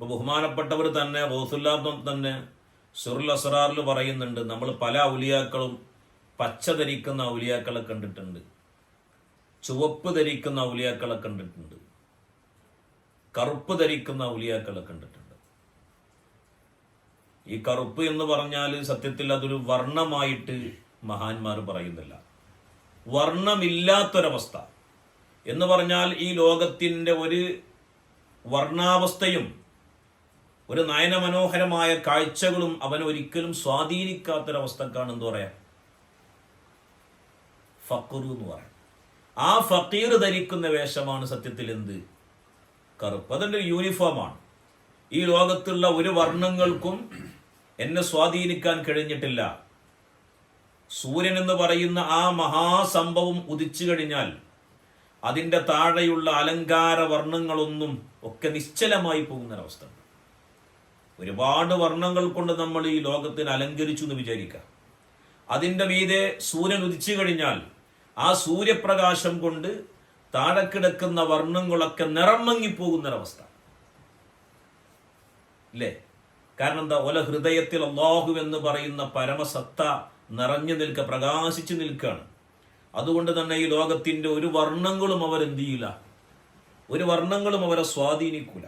അപ്പോൾ ബഹുമാനപ്പെട്ടവർ തന്നെ റസൂലുള്ളാഹി തന്നെ സുറുൽ അസ്റാറിൽ പറയുന്നുണ്ട്, നമ്മൾ പല ഔലിയാക്കളും പച്ച ധരിക്കുന്ന ഔലിയാക്കളെ കണ്ടിട്ടുണ്ട്, ചുവപ്പ് ധരിക്കുന്ന ഔലിയാക്കളെ കണ്ടിട്ടുണ്ട്, കറുപ്പ് ധരിക്കുന്ന ഔലിയാക്കളെ കണ്ടിട്ടുണ്ട്. ഈ കറുപ്പ് എന്ന് പറഞ്ഞാൽ സത്യത്തിൽ അതൊരു വർണ്ണമായിട്ട് മഹാന്മാർ പറയുന്നില്ല. വർണ്ണമില്ലാത്തൊരവസ്ഥ എന്ന് പറഞ്ഞാൽ ഈ ലോകത്തിൻ്റെ ഒരു വർണ്ണാവസ്ഥയും ഒരു നയനമനോഹരമായ കാഴ്ചകളും അവനെ ഒരിക്കലും സ്വാധീനിക്കാത്തൊരവസ്ഥക്കാണ് എന്ത് പറയാം, ഫഖ്ർ എന്ന് പറയാം. ആ ഫഖീർ ധരിക്കുന്ന വേഷമാണ് സത്യത്തിൽ എന്ത്, കറുപ്പ്. അതിൻ്റെ ഒരു യൂണിഫോമാണ്. ഈ ലോകത്തുള്ള ഒരു വർണ്ണങ്ങൾക്കും എന്നെ സ്വാധീനിക്കാൻ കഴിഞ്ഞിട്ടില്ല. സൂര്യൻ എന്ന് പറയുന്ന ആ മഹാസംഭവം ഉദിച്ചു കഴിഞ്ഞാൽ അതിൻ്റെ താഴെയുള്ള അലങ്കാര വർണ്ണങ്ങളൊന്നും ഒക്കെ നിശ്ചലമായി പോകുന്നൊരവസ്ഥ. ഒരുപാട് വർണ്ണങ്ങൾ കൊണ്ട് നമ്മൾ ഈ ലോകത്തിന് അലങ്കരിച്ചു എന്ന് വിചാരിക്കാം. അതിൻ്റെ മീതെ സൂര്യൻ ഉദിച്ചു കഴിഞ്ഞാൽ ആ സൂര്യപ്രകാശം കൊണ്ട് താഴെ കിടക്കുന്ന വർണ്ണങ്ങളൊക്കെ നിറം മങ്ങിപ്പോകുന്നൊരവസ്ഥ ഇല്ലേ? കാരണം എന്താ, ഒല ഹൃദയത്തിൽ അല്ലാഹു എന്ന് പറയുന്ന പരമസത്ത നിറഞ്ഞു നിൽക്കുക, പ്രകാശിച്ചു നിൽക്കുകയാണ്. അതുകൊണ്ട് തന്നെ ഈ ലോകത്തിൻ്റെ ഒരു വർണ്ണങ്ങളും അവരെന്ത് ചെയ്യില്ല, ഒരു വർണ്ണങ്ങളും അവരെ സ്വാധീനിക്കൂല.